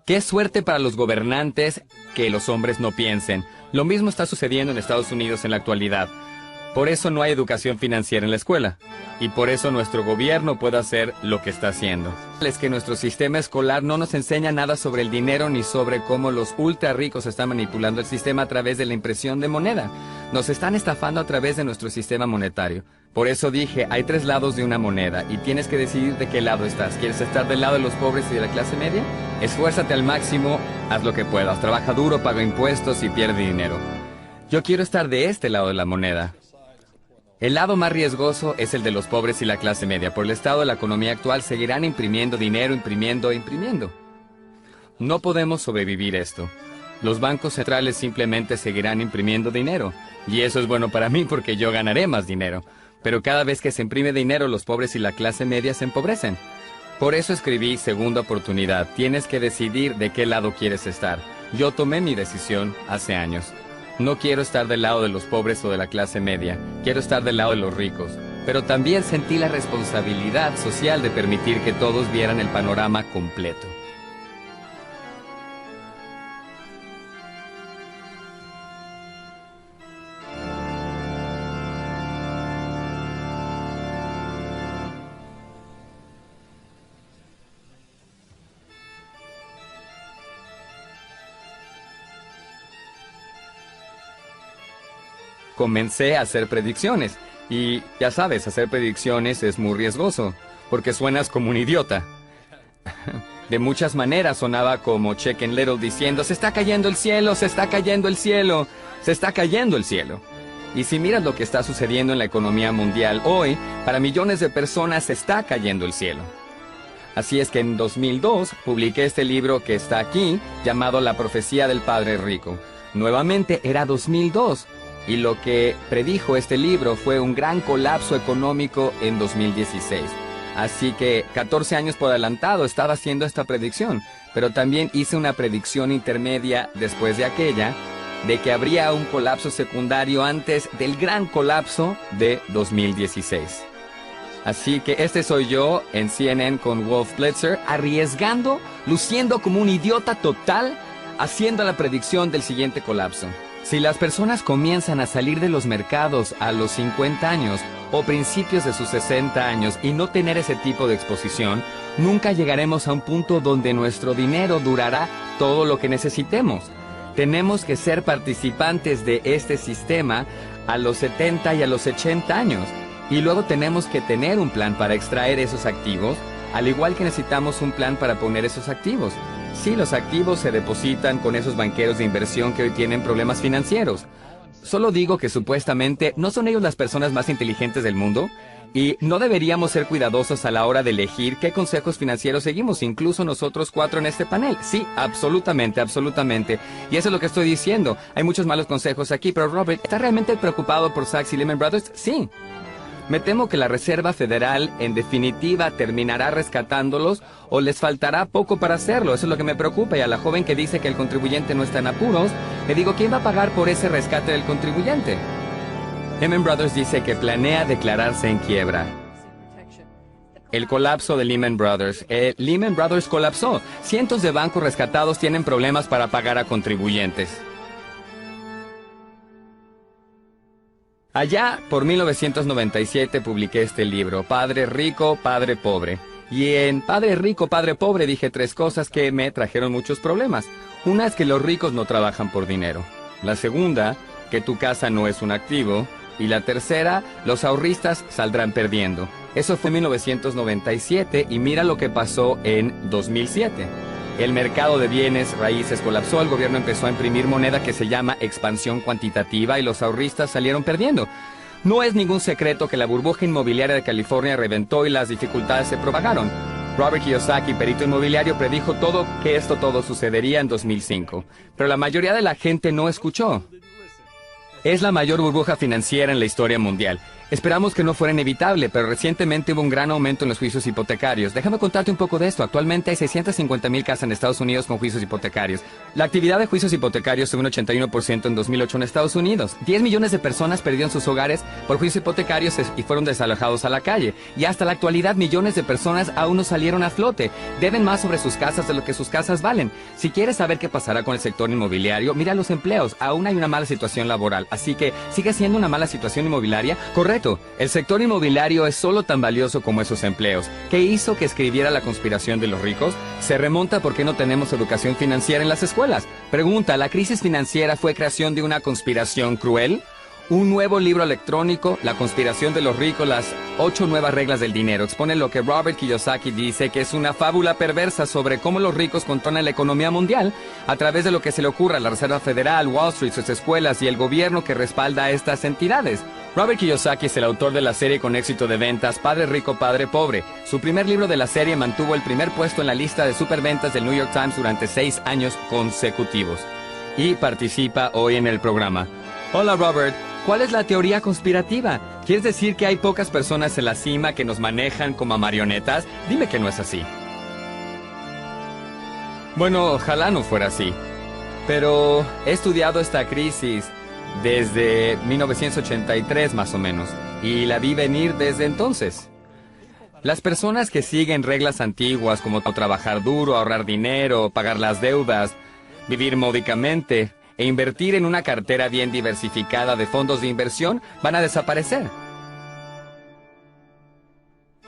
Qué suerte para los gobernantes que los hombres no piensen. Lo mismo está sucediendo en Estados Unidos en la actualidad. Por eso no hay educación financiera en la escuela. Y por eso nuestro gobierno puede hacer lo que está haciendo. Es que nuestro sistema escolar no nos enseña nada sobre el dinero ni sobre cómo los ultra ricos están manipulando el sistema a través de la impresión de moneda. Nos están estafando a través de nuestro sistema monetario. Por eso dije, hay 3 lados de una moneda y tienes que decidir de qué lado estás. ¿Quieres estar del lado de los pobres y de la clase media? Esfuérzate al máximo, haz lo que puedas. Trabaja duro, paga impuestos y pierde dinero. Yo quiero estar de este lado de la moneda. El lado más riesgoso es el de los pobres y la clase media. Por el estado de la economía actual seguirán imprimiendo dinero, imprimiendo. No podemos sobrevivir esto. Los bancos centrales simplemente seguirán imprimiendo dinero. Y eso es bueno para mí porque yo ganaré más dinero. Pero cada vez que se imprime dinero, los pobres y la clase media se empobrecen. Por eso escribí Segunda Oportunidad. Tienes que decidir de qué lado quieres estar. Yo tomé mi decisión hace años. No quiero estar del lado de los pobres o de la clase media. Quiero estar del lado de los ricos. Pero también sentí la responsabilidad social de permitir que todos vieran el panorama completo. Comencé a hacer predicciones. Y ya sabes, hacer predicciones es muy riesgoso, porque suenas como un idiota. De muchas maneras sonaba como Chicken Little diciendo, se está cayendo el cielo, se está cayendo el cielo, se está cayendo el cielo. Y si miras lo que está sucediendo en la economía mundial hoy, para millones de personas se está cayendo el cielo. Así es que en 2002 publiqué este libro que está aquí, llamado La Profecía del Padre Rico. Nuevamente era 2002. Y lo que predijo este libro fue un gran colapso económico en 2016. Así que 14 años por adelantado estaba haciendo esta predicción. Pero también hice una predicción intermedia después de aquella, de que habría un colapso secundario antes del gran colapso de 2016. Así que este soy yo en CNN con Wolf Blitzer, arriesgando, luciendo como un idiota total, haciendo la predicción del siguiente colapso. Si las personas comienzan a salir de los mercados a los 50 años o principios de sus 60 años y no tener ese tipo de exposición, nunca llegaremos a un punto donde nuestro dinero durará todo lo que necesitemos. Tenemos que ser participantes de este sistema a los 70 y a los 80 años. Y luego tenemos que tener un plan para extraer esos activos, al igual que necesitamos un plan para poner esos activos. Sí, los activos se depositan con esos banqueros de inversión que hoy tienen problemas financieros. Solo digo que supuestamente no son ellos las personas más inteligentes del mundo y no deberíamos ser cuidadosos a la hora de elegir qué consejos financieros seguimos, incluso nosotros 4 en este panel. Sí, absolutamente, absolutamente. Y eso es lo que estoy diciendo. Hay muchos malos consejos aquí, pero Robert, ¿estás realmente preocupado por Sachs y Lehman Brothers? Sí. Me temo que la Reserva Federal, en definitiva, terminará rescatándolos o les faltará poco para hacerlo. Eso es lo que me preocupa. Y a la joven que dice que el contribuyente no está en apuros, le digo, ¿quién va a pagar por ese rescate del contribuyente? Lehman Brothers dice que planea declararse en quiebra. El colapso de Lehman Brothers. Lehman Brothers colapsó. Cientos de bancos rescatados tienen problemas para pagar a contribuyentes. Allá, por 1997, publiqué este libro, Padre Rico, Padre Pobre. Y en Padre Rico, Padre Pobre dije 3 cosas que me trajeron muchos problemas. Una es que los ricos no trabajan por dinero. La segunda, que tu casa no es un activo. Y la tercera, los ahorristas saldrán perdiendo. Eso fue en 1997 y mira lo que pasó en 2007. El mercado de bienes raíces colapsó, el gobierno empezó a imprimir moneda que se llama expansión cuantitativa y los ahorristas salieron perdiendo. No es ningún secreto que la burbuja inmobiliaria de California reventó y las dificultades se propagaron. Robert Kiyosaki, perito inmobiliario, predijo que esto todo sucedería en 2005. Pero la mayoría de la gente no escuchó. es la mayor burbuja financiera en la historia mundial. Esperamos que no fuera inevitable, pero recientemente hubo un gran aumento en los juicios hipotecarios. Déjame contarte un poco de esto. Actualmente hay 650,000 casas en Estados Unidos con juicios hipotecarios. La actividad de juicios hipotecarios subió un 81% en 2008 en Estados Unidos. 10 millones de personas perdieron sus hogares por juicios hipotecarios y fueron desalojados a la calle. Y hasta la actualidad, millones de personas aún no salieron a flote. Deben más sobre sus casas de lo que sus casas valen. Si quieres saber qué pasará con el sector inmobiliario, mira los empleos. Aún hay una mala situación laboral. Así que, ¿sigue siendo una mala situación inmobiliaria? Correcto. El sector inmobiliario es solo tan valioso como esos empleos. ¿Qué hizo que escribiera La conspiración de los ricos? Se remonta por qué no tenemos educación financiera en las escuelas. Pregunta, ¿la crisis financiera fue creación de una conspiración cruel? Un nuevo libro electrónico, La conspiración de los ricos, las 8 nuevas reglas del dinero, expone lo que Robert Kiyosaki dice que es una fábula perversa sobre cómo los ricos controlan la economía mundial a través de lo que se le ocurra a la Reserva Federal, Wall Street, sus escuelas y el gobierno que respalda a estas entidades. Robert Kiyosaki es el autor de la serie con éxito de ventas Padre Rico, Padre Pobre. Su primer libro de la serie mantuvo el primer puesto en la lista de superventas del New York Times durante 6 años consecutivos. Y participa hoy en el programa. Hola Robert, ¿cuál es la teoría conspirativa? ¿Quieres decir que hay pocas personas en la cima que nos manejan como marionetas? Dime que no es así. Bueno, ojalá no fuera así. Pero he estudiado esta crisis desde 1983 más o menos, y la vi venir desde entonces. Las personas que siguen reglas antiguas como trabajar duro, ahorrar dinero, pagar las deudas, vivir módicamente e invertir en una cartera bien diversificada de fondos de inversión van a desaparecer.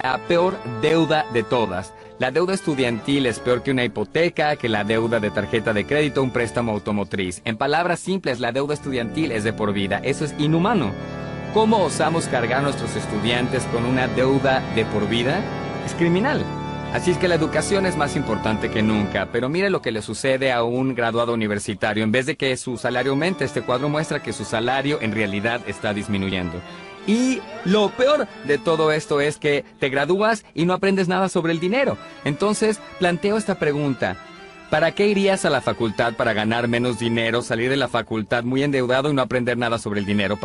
La peor deuda de todas. La deuda estudiantil es peor que una hipoteca, que la deuda de tarjeta de crédito, un préstamo automotriz. En palabras simples, la deuda estudiantil es de por vida. Eso es inhumano. ¿Cómo osamos cargar a nuestros estudiantes con una deuda de por vida? Es criminal. Así es que la educación es más importante que nunca, pero mire lo que le sucede a un graduado universitario. En vez de que su salario aumente, este cuadro muestra que su salario en realidad está disminuyendo. Y lo peor de todo esto es que te gradúas y no aprendes nada sobre el dinero. Entonces, planteo esta pregunta. ¿Para qué irías a la facultad para ganar menos dinero, salir de la facultad muy endeudado y no aprender nada sobre el dinero?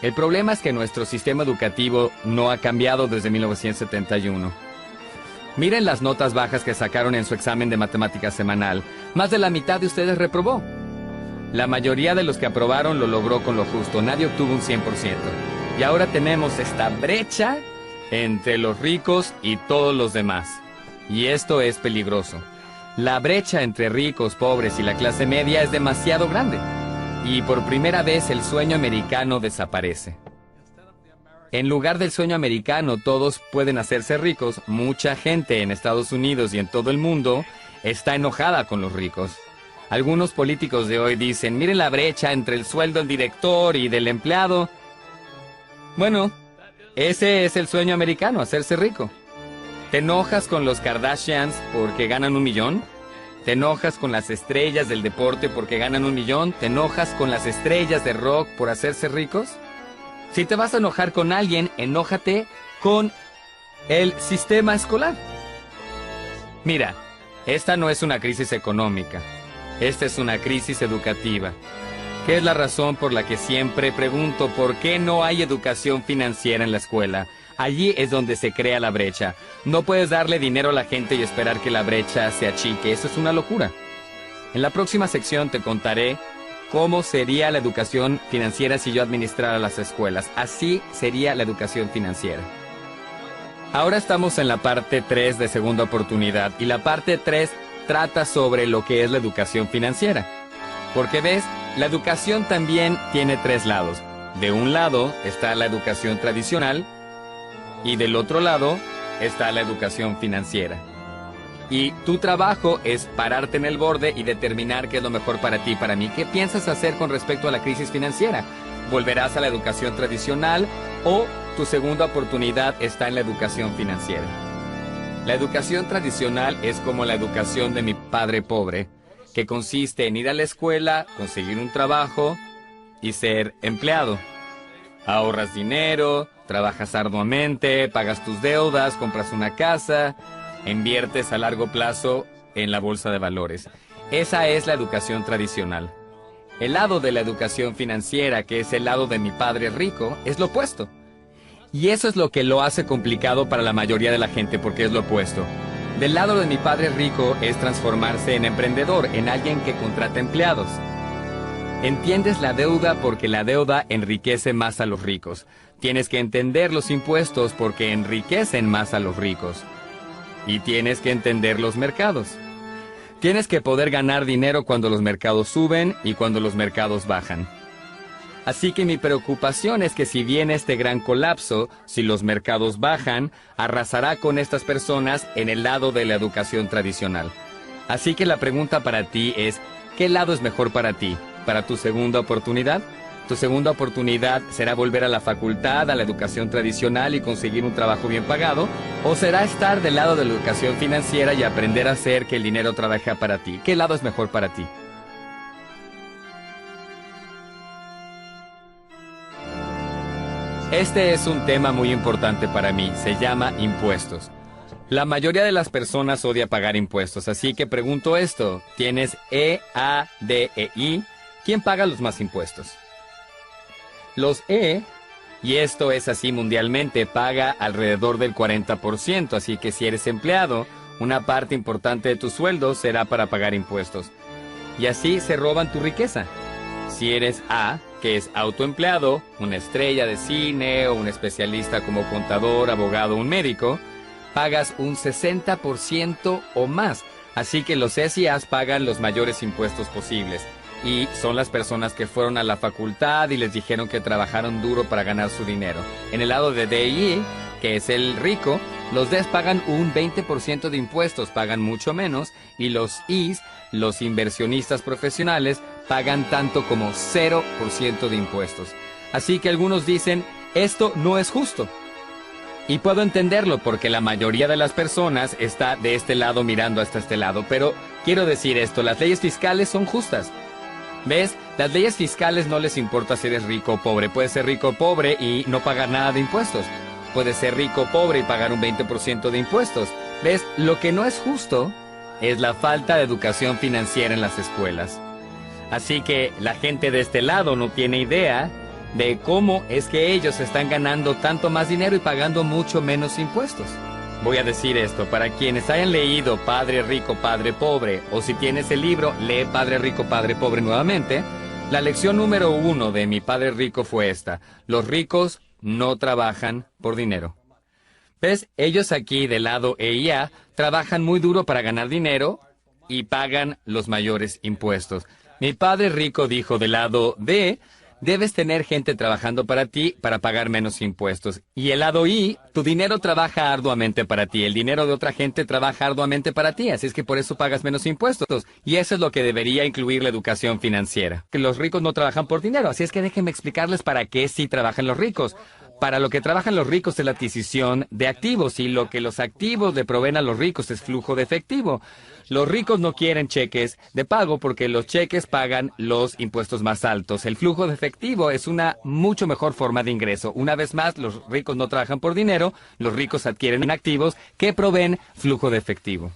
El problema es que nuestro sistema educativo no ha cambiado desde 1971. Miren las notas bajas que sacaron en su examen de matemáticas semanal. Más de la mitad de ustedes reprobó. La mayoría de los que aprobaron lo logró con lo justo. Nadie obtuvo un 100%. Y ahora tenemos esta brecha entre los ricos y todos los demás. Y esto es peligroso. La brecha entre ricos, pobres y la clase media es demasiado grande. Y por primera vez el sueño americano desaparece. En lugar del sueño americano, todos pueden hacerse ricos. Mucha gente en Estados Unidos y en todo el mundo está enojada con los ricos. Algunos políticos de hoy dicen, miren la brecha entre el sueldo del director y del empleado. Bueno, ese es el sueño americano, hacerse rico. ¿Te enojas con los Kardashians porque ganan 1 millón? ¿Te enojas con las estrellas del deporte porque ganan 1 millón? ¿Te enojas con las estrellas de rock por hacerse ricos? Si te vas a enojar con alguien, enójate con el sistema escolar. Mira, esta no es una crisis económica. Esta es una crisis educativa. ¿Qué es la razón por la que siempre pregunto por qué no hay educación financiera en la escuela? Allí es donde se crea la brecha. No puedes darle dinero a la gente y esperar que la brecha se achique. Eso es una locura. En la próxima sección te contaré cómo sería la educación financiera si yo administrara las escuelas. Así sería la educación financiera. Ahora estamos en la parte 3 de Segunda Oportunidad. Y la parte 3 trata sobre lo que es la educación financiera. Porque ves, la educación también tiene 3 lados. De un lado está la educación tradicional y del otro lado está la educación financiera. Y tu trabajo es pararte en el borde y determinar qué es lo mejor para ti y para mí. ¿Qué piensas hacer con respecto a la crisis financiera? ¿Volverás a la educación tradicional o tu segunda oportunidad está en la educación financiera? La educación tradicional es como la educación de mi padre pobre, que consiste en ir a la escuela, conseguir un trabajo y ser empleado. Ahorras dinero, trabajas arduamente, pagas tus deudas, compras una casa, inviertes a largo plazo en la bolsa de valores. Esa es la educación tradicional. El lado de la educación financiera, que es el lado de mi padre rico, es lo opuesto. Y eso es lo que lo hace complicado para la mayoría de la gente, porque es lo opuesto. Del lado de mi padre rico es transformarse en emprendedor, en alguien que contrata empleados. Entiendes la deuda porque la deuda enriquece más a los ricos. Tienes que entender los impuestos porque enriquecen más a los ricos. Y tienes que entender los mercados. Tienes que poder ganar dinero cuando los mercados suben y cuando los mercados bajan. Así que mi preocupación es que si viene este gran colapso, si los mercados bajan, arrasará con estas personas en el lado de la educación tradicional. Así que la pregunta para ti es, ¿qué lado es mejor para ti? ¿Para tu segunda oportunidad? Tu segunda oportunidad será volver a la facultad, a la educación tradicional y conseguir un trabajo bien pagado, o será estar del lado de la educación financiera y aprender a hacer que el dinero trabaje para ti. ¿Qué lado es mejor para ti? Este es un tema muy importante para mí, se llama impuestos. La mayoría de las personas odia pagar impuestos, así que pregunto esto, ¿tienes E, A, D, E, I? ¿Quién paga los más impuestos? Los E, y esto es así mundialmente, paga alrededor del 40%, así que si eres empleado, una parte importante de tu sueldo será para pagar impuestos. Y así se roban tu riqueza. Si eres A, que es autoempleado, una estrella de cine o un especialista como contador, abogado o un médico, pagas un 60% o más. Así que los S y As pagan los mayores impuestos posibles. Y son las personas que fueron a la facultad y les dijeron que trabajaron duro para ganar su dinero. En el lado de D y E, que es el rico, los Ds pagan un 20% de impuestos, pagan mucho menos, y los Is, los inversionistas profesionales, pagan tanto como 0% de impuestos. Así que algunos dicen, esto no es justo. Y puedo entenderlo porque la mayoría de las personas está de este lado mirando hasta este lado, pero quiero decir esto, las leyes fiscales son justas. ¿Ves? Las leyes fiscales no les importa si eres rico o pobre. Puedes ser rico o pobre y no pagar nada de impuestos. Puedes ser rico o pobre y pagar un 20% de impuestos. ¿Ves? Lo que no es justo es la falta de educación financiera en las escuelas. Así que la gente de este lado no tiene idea de cómo es que ellos están ganando tanto más dinero y pagando mucho menos impuestos. Voy a decir esto, para quienes hayan leído Padre Rico, Padre Pobre, o si tienes el libro, lee Padre Rico, Padre Pobre nuevamente, la lección número 1 de mi Padre Rico fue esta: los ricos no trabajan por dinero. ¿Ves? Ellos aquí del lado E y A trabajan muy duro para ganar dinero y pagan los mayores impuestos. Mi Padre Rico dijo del lado D, debes tener gente trabajando para ti para pagar menos impuestos. Y el lado I, tu dinero trabaja arduamente para ti. El dinero de otra gente trabaja arduamente para ti. Así es que por eso pagas menos impuestos. Y eso es lo que debería incluir la educación financiera. Que los ricos no trabajan por dinero. Así es que déjenme explicarles para qué sí trabajan los ricos. Para lo que trabajan los ricos es la adquisición de activos, y lo que los activos le proveen a los ricos es flujo de efectivo. Los ricos no quieren cheques de pago porque los cheques pagan los impuestos más altos. El flujo de efectivo es una mucho mejor forma de ingreso. Una vez más, los ricos no trabajan por dinero, los ricos adquieren activos que proveen flujo de efectivo.